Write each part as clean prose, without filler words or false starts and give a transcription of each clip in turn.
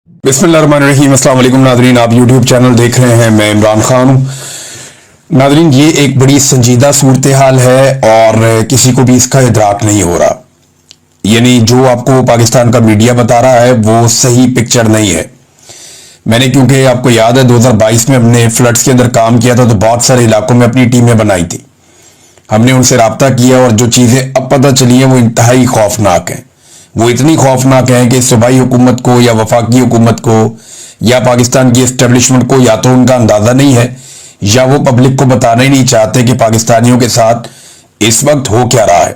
बिस्मिल्लाहिर्रहमानिर्रहीम। अस्सलाम वालेकुम नादरीन, आप यूट्यूब चैनल देख रहे हैं, मैं इमरान खान हूँ। नादरीन, ये एक बड़ी संजीदा सूरत हाल है और किसी को भी इसका इदराक नहीं हो रहा। यानी जो आपको पाकिस्तान का मीडिया बता रहा है वो सही पिक्चर नहीं है। मैंने, क्योंकि आपको याद है 2022 में हमने फ्लड्स के अंदर काम किया था, तो बहुत सारे इलाकों में अपनी टीमें बनाई थी। हमने उनसे रब्ता किया और जो चीज़ें अब पता चली हैं वो इंतहाई खौफनाक हैं। वो इतनी खौफनाक है कि सूबाई हुकूमत को या वफाकी हुकूमत को या पाकिस्तान की एस्टेब्लिशमेंट को या तो उनका अंदाज़ा नहीं है या वो पब्लिक को बताना ही नहीं चाहते कि पाकिस्तानियों के साथ इस वक्त हो क्या रहा है।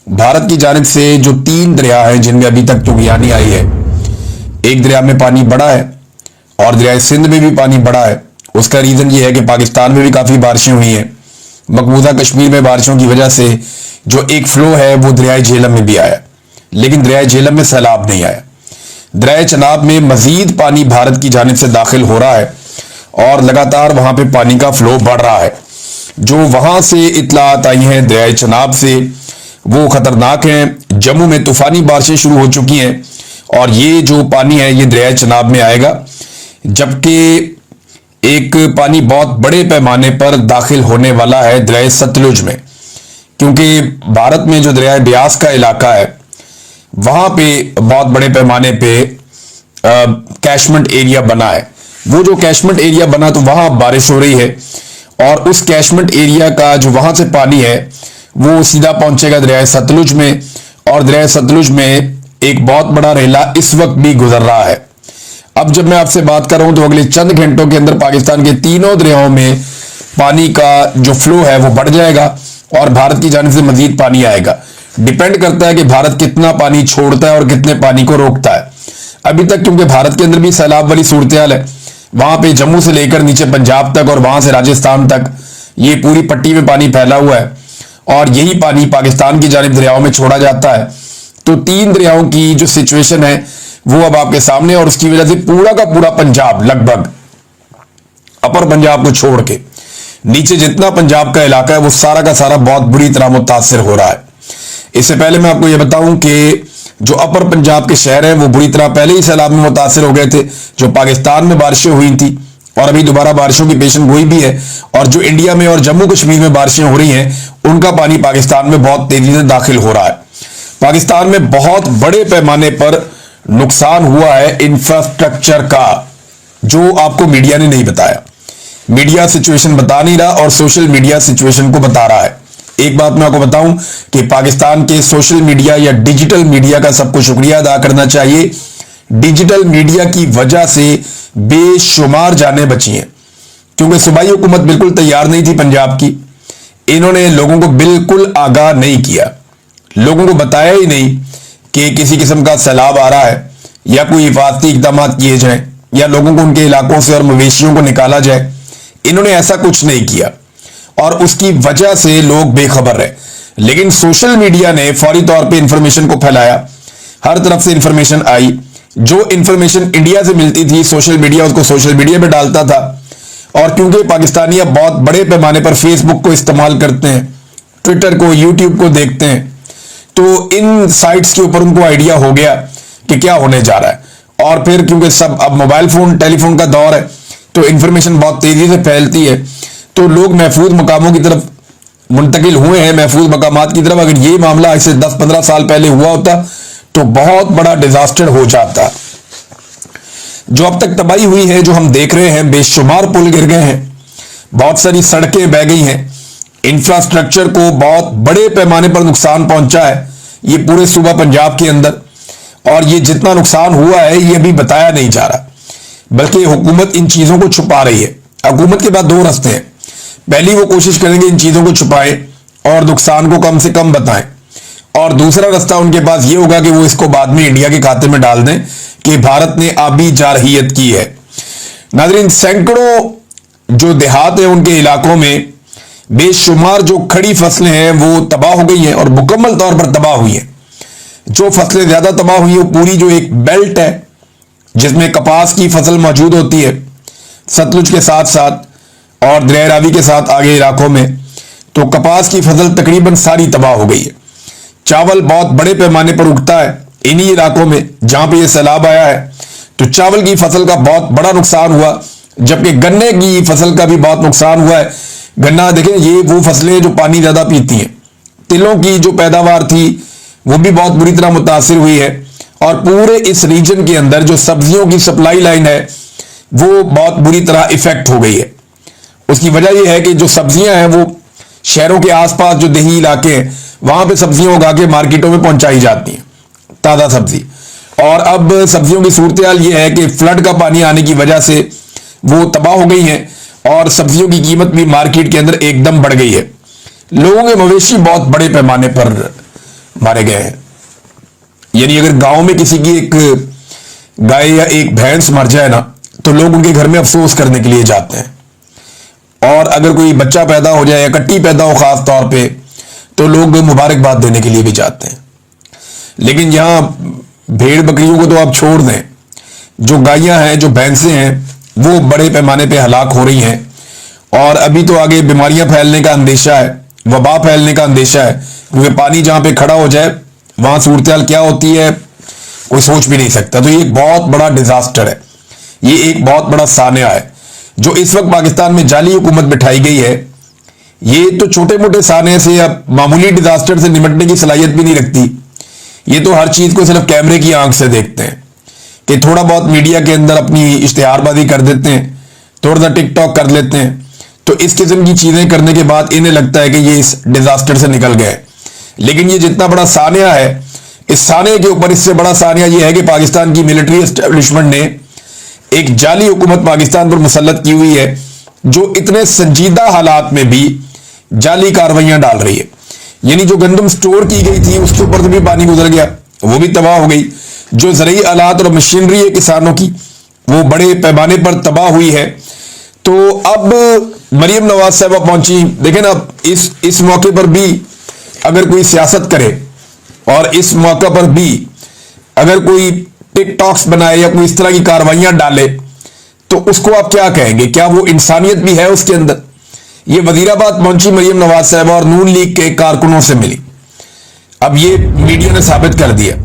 भारत की जानिब से जो 3 दरिया हैं जिनमें अभी तक तुगयानी आई है, एक दरिया में पानी बढ़ा है और दरिया सिंध में भी पानी बढ़ा है। उसका रीज़न ये है कि पाकिस्तान में भी काफ़ी बारिशें हुई हैं। मकबूजा कश्मीर में बारिशों की वजह से जो एक फ्लो है वो दरिया झेलम में भी आया, लेकिन दरिया झेलम में सैलाब नहीं आया। दरिया चनाब में मजीद पानी भारत की जानिब से दाखिल हो रहा है और लगातार वहां पे पानी का फ्लो बढ़ रहा है। जो वहां से इतलात आई हैं दरिया चनाब से वो खतरनाक हैं। जम्मू में तूफानी बारिशें शुरू हो चुकी हैं और ये जो पानी है ये दरिया चनाब में आएगा, जबकि एक पानी बहुत बड़े पैमाने पर दाखिल होने वाला है दरिया सतलुज में, क्योंकि भारत में जो दरिया ब्यास का इलाका है वहां पे बहुत बड़े पैमाने पे कैशमेंट एरिया बना है। वो जो कैशमेंट एरिया बना तो वहां बारिश हो रही है और उस कैशमेंट एरिया का जो वहां से पानी है वो सीधा पहुंचेगा दरिया सतलुज में, और दरिया सतलुज में एक बहुत बड़ा रेला इस वक्त भी गुजर रहा है। अब जब मैं आपसे बात कर रहा हूं तो अगले चंद घंटों के अंदर पाकिस्तान के तीनों दरियाओं में पानी का जो फ्लो है वो बढ़ जाएगा और भारत की जानिब से मजीद पानी आएगा। डिपेंड करता है कि भारत कितना पानी छोड़ता है और कितने पानी को रोकता है। अभी तक क्योंकि भारत के अंदर भी सैलाब वाली सूरत हाल है, वहां पे जम्मू से लेकर नीचे पंजाब तक और वहां से राजस्थान तक ये पूरी पट्टी में पानी फैला हुआ है और यही पानी पाकिस्तान की जानिब दरियाओं में छोड़ा जाता है। तो 3 दरियाओं की जो सिचुएशन है वो अब आपके सामने, और उसकी वजह से पूरा का पूरा पंजाब, लगभग अपर पंजाब को छोड़ के नीचे जितना पंजाब का इलाका है वो सारा का सारा बहुत बुरी तरह मुतासिर हो रहा है। इससे पहले मैं आपको यह बताऊं कि जो अपर पंजाब के शहर हैं वो बुरी तरह पहले ही सैलाब में मुतासिर हो गए थे। जो पाकिस्तान में बारिशें हुई थी और अभी दोबारा बारिशों की पेशन गोई भी है, और जो इंडिया में और जम्मू कश्मीर में बारिशें हो रही हैं उनका पानी पाकिस्तान में बहुत तेजी से दाखिल हो रहा है। पाकिस्तान में बहुत बड़े पैमाने पर नुकसान हुआ है इंफ्रास्ट्रक्चर का, जो आपको मीडिया ने नहीं बताया। मीडिया सिचुएशन बता नहीं रहा और सोशल मीडिया सिचुएशन को बता रहा है। एक बात मैं आपको बताऊं कि पाकिस्तान के सोशल मीडिया या डिजिटल मीडिया का सबको शुक्रिया अदा करना चाहिए। डिजिटल मीडिया की वजह से बेशुमार जानें बची हैं, क्योंकि सूबाई हुकूमत बिल्कुल तैयार नहीं थी पंजाब की। इन्होंने लोगों को बिल्कुल आगाह नहीं किया, लोगों को बताया ही नहीं कि किसी किस्म का सैलाब आ रहा है या कोई हिफाजती इकदाम किए जाएं या लोगों को उनके इलाकों से और मवेशियों को निकाला जाए। इन्होंने ऐसा कुछ नहीं किया और उसकी वजह से लोग बेखबर रहे। लेकिन सोशल मीडिया ने फौरी तौर पे इंफॉर्मेशन को फैलाया, हर तरफ से इंफॉर्मेशन आई। जो इंफॉर्मेशन इंडिया से मिलती थी सोशल मीडिया उसको सोशल मीडिया पे डालता था, और क्योंकि पाकिस्तानी अब बहुत बड़े पैमाने पर फेसबुक को इस्तेमाल करते हैं, ट्विटर को, यूट्यूब को देखते हैं, तो इन साइट्स के ऊपर उनको आइडिया हो गया कि क्या होने जा रहा है। और फिर क्योंकि सब अब मोबाइल फोन टेलीफोन का दौर है तो इंफॉर्मेशन बहुत तेजी से फैलती है, तो लोग महफूज मकामों की तरफ मुंतकिल हुए हैं, महफूज मकामात की तरफ। अगर ये मामला आज से 10-15 साल पहले हुआ होता तो बहुत बड़ा डिजास्टर हो जाता। जो अब तक तबाही हुई है, जो हम देख रहे हैं, बेशुमार पुल गिर गए हैं, बहुत सारी सड़कें बह गई हैं, इंफ्रास्ट्रक्चर को बहुत बड़े पैमाने पर नुकसान पहुंचा है ये पूरे सूबा पंजाब के अंदर। और ये जितना नुकसान हुआ है ये अभी बताया नहीं जा रहा, बल्कि हुकूमत इन चीजों को छुपा रही है। हुकूमत के पास 2 रास्ते हैं। पहली, वो कोशिश करेंगे इन चीजों को छुपाएं और नुकसान को कम से कम बताएं, और दूसरा रास्ता उनके पास ये होगा कि वो इसको बाद में इंडिया के खाते में डाल दें कि भारत ने आबी जारहियत की है। नाज़रीन, सैकड़ों जो देहात है उनके इलाकों में बेशुमार जो खड़ी फसलें हैं वो तबाह हो गई हैं और मुकम्मल तौर पर तबाह हुई हैं। जो फसलें ज्यादा तबाह हुई है पूरी जो एक बेल्ट है जिसमें कपास की फसल मौजूद होती है सतलुज के साथ साथ और दरिया रावी के साथ आगे इलाकों में, तो कपास की फसल तकरीबन सारी तबाह हो गई है। चावल बहुत बड़े पैमाने पर उगता है इन्हीं इलाकों में जहां पे ये सैलाब आया है, तो चावल की फसल का बहुत बड़ा नुकसान हुआ, जबकि गन्ने की फसल का भी बहुत नुकसान हुआ है। गन्ना देखें, ये वो फसलें जो पानी ज्यादा पीती हैं। तिलों की जो पैदावार थी वो भी बहुत बुरी तरह मुतासिर हुई है, और पूरे इस रीजन के अंदर जो सब्जियों की सप्लाई लाइन है वो बहुत बुरी तरह इफेक्ट हो गई है। उसकी वजह यह है कि जो सब्जियां हैं वो शहरों के आसपास जो देही इलाके हैं वहां पे सब्जियां उगा के मार्केटों में पहुंचाई जाती हैं, ताजा सब्जी। और अब सब्जियों की सूरत हाल ये है कि फ्लड का पानी आने की वजह से वो तबाह हो गई हैं, और सब्जियों की कीमत भी मार्केट के अंदर एकदम बढ़ गई है। लोगों के मवेशी बहुत बड़े पैमाने पर मारे गए हैं। यानी अगर गांव में किसी की एक गाय या एक भैंस मर जाए ना, तो लोग उनके घर में अफसोस करने के लिए जाते हैं, और अगर कोई बच्चा पैदा हो जाए या कट्टी पैदा हो खास तौर पे, तो लोग मुबारकबाद देने के लिए भी जाते हैं। लेकिन यहां भेड़ बकरियों को तो आप छोड़ दें, जो गायें हैं, जो भैंसें हैं, वो बड़े पैमाने पे हलाक हो रही हैं। और अभी तो आगे बीमारियां फैलने का अंदेशा है, वबा फैलने का अंदेशा है, क्योंकि पानी जहां पे खड़ा हो जाए वहां सूरत हाल क्या होती है कोई सोच भी नहीं सकता। तो ये एक बहुत बड़ा डिजास्टर है, ये एक बहुत बड़ा सानिया है जो इस वक्त पाकिस्तान में जाली हुकूमत बिठाई गई है। ये तो छोटे मोटे साने से या मामूली डिजास्टर से निपटने की सलाहियत भी नहीं रखती। ये तो हर चीज को सिर्फ कैमरे की आंख से देखते हैं, कि थोड़ा बहुत मीडिया के अंदर अपनी इश्तिहारबाजी कर देते हैं, थोड़ा सा टिकटॉक कर लेते हैं, तो इस किस्म की चीजें करने के बाद इन्हें लगता है कि ये इस डिजास्टर से निकल गए। लेकिन ये जितना बड़ा सानिया है, इस सानिया के ऊपर इससे बड़ा सानिया ये है कि पाकिस्तान की मिलिट्री एस्टेब्लिशमेंट ने एक जाली हुकूमत पाकिस्तान पर मुसल्लत की हुई है, जो इतने संजीदा हालात में भी जाली कार्रवाइयां डाल रही है। यानी जो गंदम स्टोर की गई थी उसके ऊपर से भी पानी गुजर गया, वो भी तबाह हो गई। जो ज़रूरी आलात और मशीनरी है किसानों की, वो बड़े पैमाने पर तबाह हुई है। तो अब मरियम नवाज साहबा पहुंची। देखें ना, इस मौके पर भी अगर कोई सियासत करे, और इस मौके पर भी अगर कोई टिकटॉक्स बनाए या कोई इस तरह की कार्रवाइयां डाले, तो उसको आप क्या कहेंगे? क्या वो इंसानियत भी है उसके अंदर? ये वजीराबाद पहुंची मरियम नवाज साहबा और नून लीग के कारकुनों से मिली। अब ये मीडिया ने साबित कर दिया,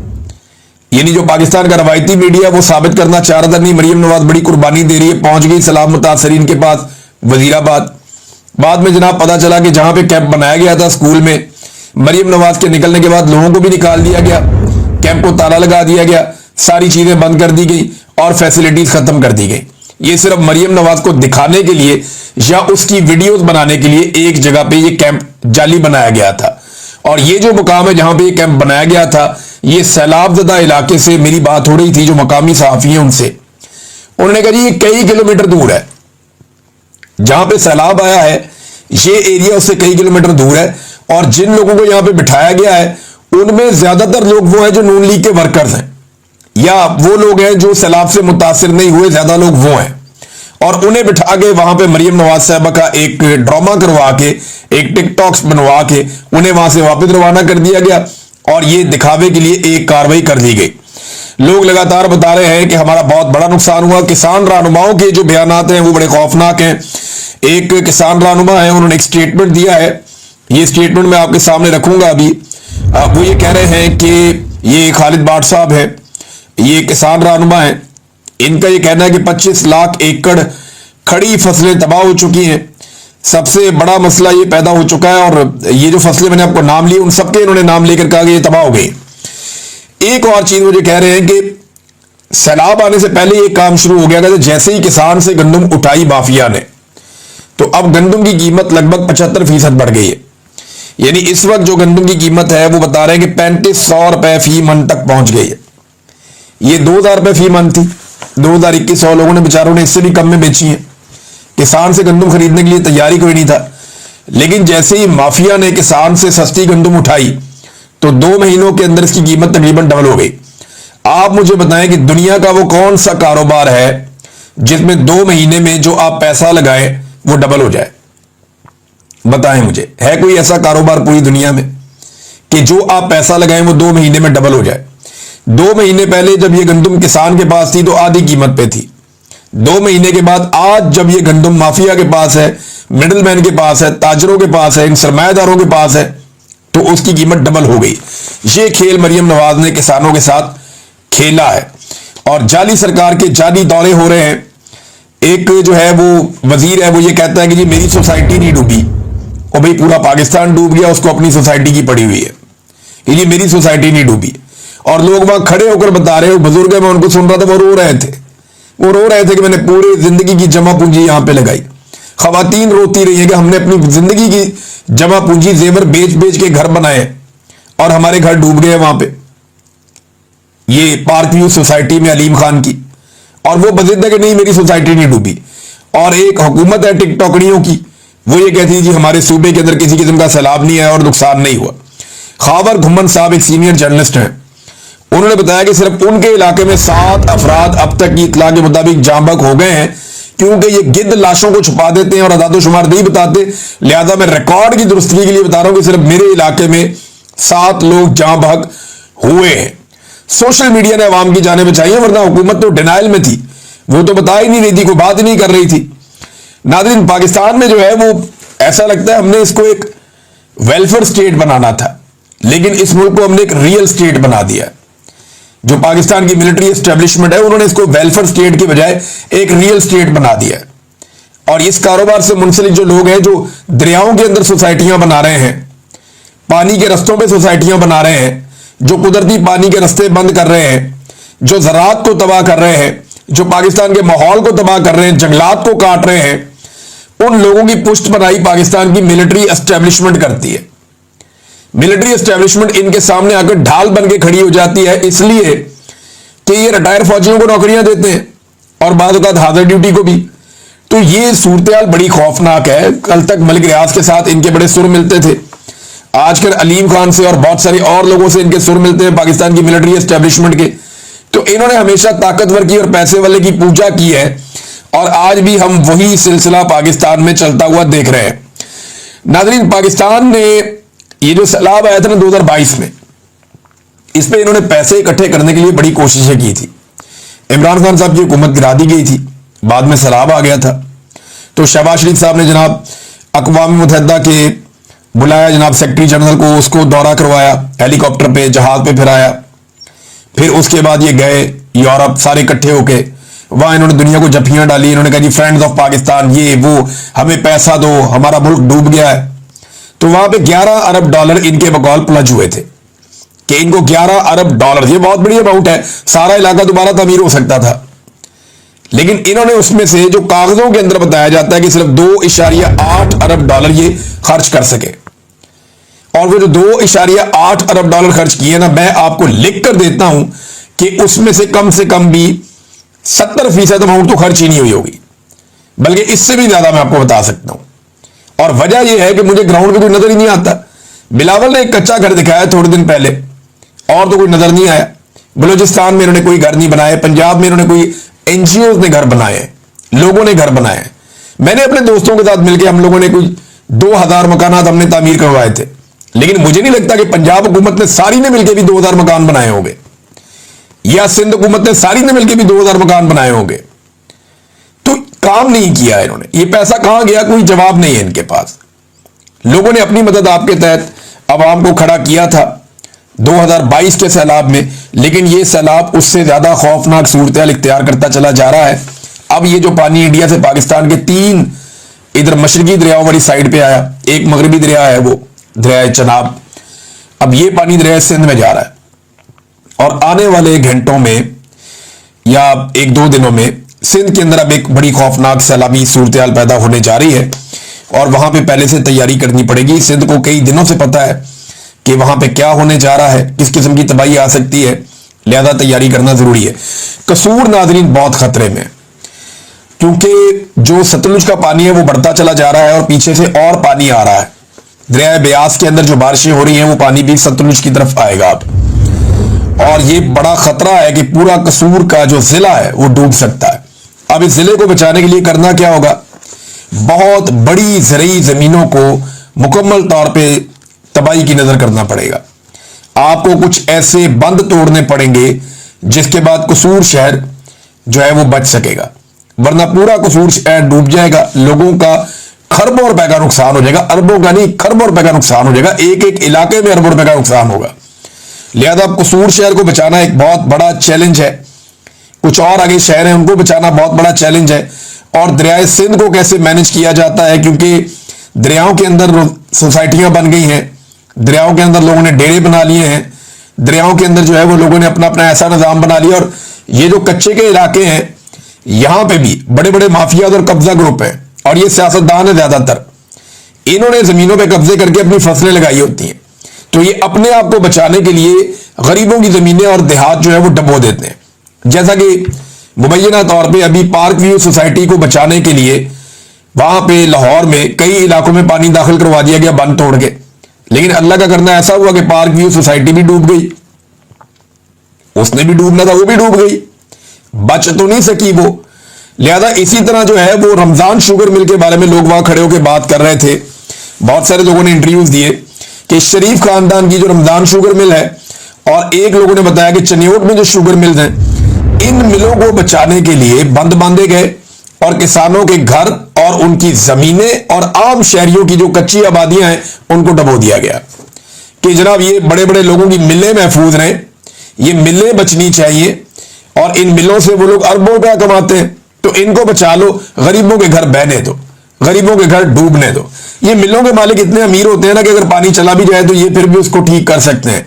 यानी जो पाकिस्तान का रवायती मीडिया वो साबित करना चाह रहा था नहीं मरियम नवाज बड़ी कुर्बानी दे रही है, पहुंच गई सलाम मुतासरीन के पास वजीराबाद। बाद में जनाब पता चला कि जहां पे कैंप बनाया गया था स्कूल में, मरियम नवाज के निकलने के बाद लोगों को भी निकाल दिया गया, कैंप को ताला लगा दिया गया, सारी चीजें बंद कर दी गई और फैसिलिटीज खत्म कर दी गई। ये सिर्फ मरियम नवाज को दिखाने के लिए या उसकी वीडियोस बनाने के लिए एक जगह पे ये कैंप जाली बनाया गया था। और ये जो मुकाम है जहां पे ये कैंप बनाया गया था, ये सैलाबज़दा इलाके से मेरी बात हो रही थी जो मकामी सहाफी हैं उनसे, उन्होंने कहा जी ये कई किलोमीटर दूर है, जहां पे सैलाब आया है ये एरिया उससे कई किलोमीटर दूर है। और जिन लोगों को यहां पे बिठाया गया है उनमें ज्यादातर लोग वो हैं जो नून लीग के वर्कर्स हैं, या वो लोग हैं जो सैलाब से मुतासिर नहीं हुए, ज्यादा लोग वो हैं। और उन्हें बिठा के वहां पे मरियम नवाज साहबा का एक ड्रामा करवा के, एक टिकटॉक्स बनवा के उन्हें वहां से वापस रवाना कर दिया गया, और ये दिखावे के लिए एक कार्रवाई कर दी गई। लोग लगातार बता रहे हैं कि हमारा बहुत बड़ा नुकसान हुआ। किसान रहनुमाओं के जो बयानात हैं वो बड़े खौफनाक हैं। एक किसान रहनुमा है, उन्होंने एक स्टेटमेंट दिया है, ये स्टेटमेंट मैं आपके सामने रखूंगा अभी। वो ये कह रहे हैं कि ये खालिद बाट साहब है, ये किसान रहनुमा है, इनका ये कहना है कि 25 लाख एकड़ खड़ी फसलें तबाह हो चुकी हैं। सबसे बड़ा मसला ये पैदा हो चुका है, और ये जो फसलें मैंने आपको नाम लिए उन सबके इन्होंने नाम लेकर कहा कि ये तबाह हो गई। एक और चीज मुझे कह रहे हैं कि सैलाब आने से पहले ये काम शुरू हो गया था, जैसे ही किसान से गंदम उठाई माफिया ने, तो अब गंदम की कीमत लगभग 75% बढ़ गई है। यानी इस वक्त जो गंदम की कीमत है वो बता रहे हैं कि 3500 रुपए फी मन तक पहुंच गई है। ये 2000 रुपए फी मन थी, 2021 लोगों ने बेचारों ने इससे भी कम में बेची है। किसान से गंदम खरीदने के लिए तैयारी कोई नहीं था, लेकिन जैसे ही माफिया ने किसान से सस्ती गंदम उठाई तो 2 महीनों के अंदर इसकी कीमत तकरीबन डबल हो गई। आप मुझे बताएं कि दुनिया का वो कौन सा कारोबार है जिसमें 2 महीने में जो आप पैसा लगाएं वो डबल हो जाए? बताएं मुझे, है कोई ऐसा कारोबार पूरी दुनिया में कि जो आप पैसा लगाएं वो 2 महीने में डबल हो जाए? 2 महीने पहले जब ये गंदम किसान के पास थी तो आधी कीमत पे थी। 2 महीने के बाद आज जब ये गंदम माफिया के पास है, मिडलमैन के पास है, ताजरों के पास है, इन सरमायादारों के पास है, तो उसकी कीमत डबल हो गई। ये खेल मरियम नवाज ने किसानों के साथ खेला है। और जाली सरकार के जाली दौरे हो रहे हैं। एक जो है वो वजीर है, वो ये कहता है कि जी मेरी सोसाइटी नहीं डूबी, और भाई पूरा पाकिस्तान डूब गया, उसको अपनी सोसाइटी की पड़ी हुई है कि जी मेरी सोसाइटी नहीं डूबी। और लोग वहां खड़े होकर बता रहे हो, बुजुर्ग है, मैं उनको सुन रहा था, वो रो रहे थे कि मैंने पूरी जिंदगी की जमा पूंजी यहां पे लगाई। खवातीन रोती रही है कि हमने अपनी जिंदगी की जमा पूंजी जेवर बेच बेच के घर बनाए और हमारे घर डूब गए वहां पे। ये पार्क व्यू सोसाइटी में अलीम खान की, और वो बजिद है कि नहीं मेरी सोसाइटी नहीं डूबी। और एक हुकूमत है टिकटॉकड़ियों की, वो ये कहती है जी हमारे सूबे के अंदर किसी किस्म का सैलाब नहीं आया और नुकसान नहीं हुआ। खावर घुम्मन साहब एक सीनियर जर्नलिस्ट हैं, उन्होंने बताया कि सिर्फ उनके इलाके में 7 अफराद अब तक की इतला के मुताबिक जाँ बहक हो गए हैं, क्योंकि ये गिद्ध लाशों को छुपा देते हैं और अदादोशुमार नहीं बताते। लिहाजा मैं रिकॉर्ड की दुरुस्तगी के लिए बता रहा हूं कि सिर्फ मेरे इलाके में 7 लोग जाँ बहक हुए हैं। सोशल मीडिया ने अवाम की जाने बचाई है, वरना हुकूमत तो डिनाइल में थी, वो तो बता ही नहीं रही थी, कोई बात ही नहीं कर रही थी। नाज़रीन, पाकिस्तान में जो है वो ऐसा लगता है हमने इसको एक वेलफेयर स्टेट बनाना था, लेकिन इस मुल्क को हमने एक रियल स्टेट बना दिया। जो पाकिस्तान की मिलिट्री एस्टेब्लिशमेंट है, उन्होंने इसको वेलफेयर स्टेट की बजाय एक रियल स्टेट बना दिया। और इस कारोबार से मुंसलिक जो लोग हैं, जो दरियाओं के अंदर सोसाइटियां बना रहे हैं, पानी के रस्तों पे सोसाइटियां बना रहे हैं, जो कुदरती पानी के रस्ते बंद कर रहे हैं, जो ज़राअत को तबाह कर रहे हैं, जो पाकिस्तान के माहौल को तबाह कर रहे हैं, जंगलात को काट रहे हैं, उन लोगों की पुष्ट बनाई पाकिस्तान की मिलिट्री एस्टेब्लिशमेंट करती है। मिलिट्री एस्टेब्लिशमेंट इनके सामने आकर ढाल बन के खड़ी हो जाती है, इसलिए कि ये रिटायर फौजियों को नौकरियां देते हैं और बाद औक़ात हाजिर ड्यूटी को भी। तो ये सूरत बड़ी खौफनाक है। कल तक मलिक रियाज के साथ इनके बड़े सुर मिलते थे, आजकल अलीम खान से और बहुत सारे और लोगों से इनके सुर मिलते हैं पाकिस्तान की मिलिट्री एस्टेब्लिशमेंट के। तो इन्होंने हमेशा ताकतवर की और पैसे वाले की पूजा की है, और आज भी हम वही सिलसिला पाकिस्तान में चलता हुआ देख रहे हैं। नाज़रीन, पाकिस्तान ने ये जो सैलाब आया था ना 2022 में, इस पे इन्होंने पैसे इकट्ठे करने के लिए बड़ी कोशिशें की थी। इमरान खान साहब की हुकूमत गिरा दी गई थी, बाद में सैलाब आ गया था, तो शहबाज शरीफ साहब ने जनाब अक़वाम मुत्तहिदा के बुलाया जनाब सेक्रेटरी जनरल को, उसको दौरा करवाया, हेलीकॉप्टर पे जहाज पे फिराया। फिर उसके बाद ये गए यूरोप, सारे इकट्ठे होके वहां इन्होंने दुनिया को जफियां डाली। इन्होंने कहा जी फ्रेंड्स ऑफ पाकिस्तान, ये वो, हमें पैसा दो, हमारा मुल्क डूब गया है। तो वहां पे 11 अरब डॉलर इनके बकौल प्लज हुए थे कि इनको 11 अरब डॉलर, ये बहुत बड़ी अमाउंट है, सारा इलाका दोबारा तमीर हो सकता था। लेकिन इन्होंने उसमें से जो कागजों के अंदर बताया जाता है कि सिर्फ 2.8 अरब डॉलर ये खर्च कर सके, और वो जो 2.8 अरब डॉलर खर्च किए ना, मैं आपको लिख कर देता हूं कि उसमें से कम भी 70% अमाउंट तो खर्च ही नहीं हुई होगी, बल्कि इससे भी ज्यादा मैं आपको बता सकता हूं। और वजह यह है कि मुझे ग्राउंड पे कोई नजर ही नहीं आता। बिलावल ने एक कच्चा घर दिखाया थोड़े दिन पहले, और तो कोई नजर नहीं आया। बलूचिस्तान में इन्होंने कोई घर नहीं बनाए, पंजाब में इन्होंने कोई एनजीओ ने घर बनाए, लोगों ने घर बनाए। मैंने अपने दोस्तों के साथ मिलकर हम लोगों ने कोई 2000 मकान हमने तामीर करवाए थे, लेकिन मुझे नहीं लगता कि पंजाब हुकूमत ने सारी ने मिलकर भी 2000 मकान बनाए होंगे, या सिंध हुकूमत ने सारी ने मिलकर भी 2000 मकान बनाए होंगे। तो काम नहीं किया इन्होंने। ये पैसा कहां गया, कोई जवाब नहीं है इनके पास। लोगों ने अपनी मदद आपके तहत अवाम को खड़ा किया था 2022 के सैलाब में, लेकिन ये सैलाब उससे ज्यादा खौफनाक सूरत इख्तियार करता चला जा रहा है। अब ये जो पानी इंडिया से पाकिस्तान के 3 इधर मशरकी दरियाओं वाली साइड पे आया, एक मगरबी दरिया है वो दरिया चनाब, अब ये पानी दरिया सिंध में जा रहा है, और आने वाले घंटों में या 1-2 दिनों में सिंध के अंदर अब एक बड़ी खौफनाक सैलाबी सूरत पैदा होने जा रही है, और वहां पे पहले से तैयारी करनी पड़ेगी। सिंध को कई दिनों से पता है कि वहां पे क्या होने जा रहा है, किस किस्म की तबाही आ सकती है, लिहाजा तैयारी करना जरूरी है। कसूर नाजरीन बहुत खतरे में, क्योंकि जो सतलुज का पानी है वो बढ़ता चला जा रहा है और पीछे से और पानी आ रहा है। दरिया ब्यास के अंदर जो बारिशें हो रही हैं वो पानी भी सतलुज की तरफ आएगा अब, और ये बड़ा खतरा है कि पूरा कसूर का जो जिला है वो डूब सकता है। अब इस जिले को बचाने के लिए करना क्या होगा, बहुत बड़ी ज़रूरी जमीनों को मुकम्मल तौर पे तबाही की नजर करना पड़ेगा। आपको कुछ ऐसे बंद तोड़ने पड़ेंगे जिसके बाद कसूर शहर जो है वो बच सकेगा, वरना पूरा कसूर शहर डूब जाएगा। लोगों का खरबों रुपए का नुकसान हो जाएगा, अरबों का नहीं खरबों रुपए का नुकसान हो जाएगा, एक एक इलाके में अरबों रुपए का नुकसान होगा। लिहाजा कसूर शहर को बचाना एक बहुत बड़ा चैलेंज है। कुछ और आगे शहर हैं उनको बचाना बहुत बड़ा चैलेंज है। और दरियाए सिंध को कैसे मैनेज किया जाता है, क्योंकि दरियाओं के अंदर सोसाइटियां बन गई हैं, दरियाओं के अंदर लोगों ने डेरे बना लिए हैं, दरियाओं के अंदर जो है वो लोगों ने अपना अपना ऐसा निजाम बना लिया। और ये जो कच्चे के इलाके हैं यहां पे भी बड़े बड़े माफिया और कब्जा ग्रुप है, और ये सियासतदान है ज्यादातर, इन्होंने जमीनों पे कब्जे करके अपनी फसलें लगाई होती हैं। तो ये अपने आप को बचाने के लिए गरीबों की जमीनें और देहात जो है वो डबो देते हैं। जैसा कि मुबैना तौर पे अभी पार्क व्यू सोसाइटी को बचाने के लिए वहां पे लाहौर में कई इलाकों में पानी दाखिल करवा दिया गया बंद तोड़ के, लेकिन अल्लाह का करना ऐसा हुआ कि पार्क व्यू सोसाइटी भी डूब गई, उसने भी डूबना था वो भी डूब गई, बच तो नहीं सकी वो। लिहाजा इसी तरह जो है वो रमजान शुगर मिल के बारे में लोग वहां खड़े होकर बात कर रहे थे, बहुत सारे लोगों ने इंटरव्यूज दिए कि शरीफ खानदान की जो रमजान शुगर मिल है, और एक लोगों ने बताया कि चनियोट में जो शुगर मिल्स हैं, इन मिलों को बचाने के लिए बंद बांधे गए और किसानों के घर और उनकी जमीनें और आम शहरियों की जो कच्ची आबादियां हैं उनको डबो दिया गया कि जनाब ये बड़े बड़े लोगों की मिलें महफूज रहें, ये मिलें बचनी चाहिए, और इन मिलों से वो लोग अरबों रुपया कमाते हैं, तो इनको बचा लो, गरीबों के घर बहने दो, गरीबों के घर डूबने दो। ये मिलों के मालिक इतने अमीर होते हैं ना कि अगर पानी चला भी जाए तो ये फिर भी उसको ठीक कर सकते हैं,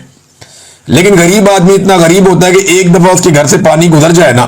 लेकिन गरीब आदमी इतना गरीब होता है कि एक दफा उसके घर से पानी गुजर जाए ना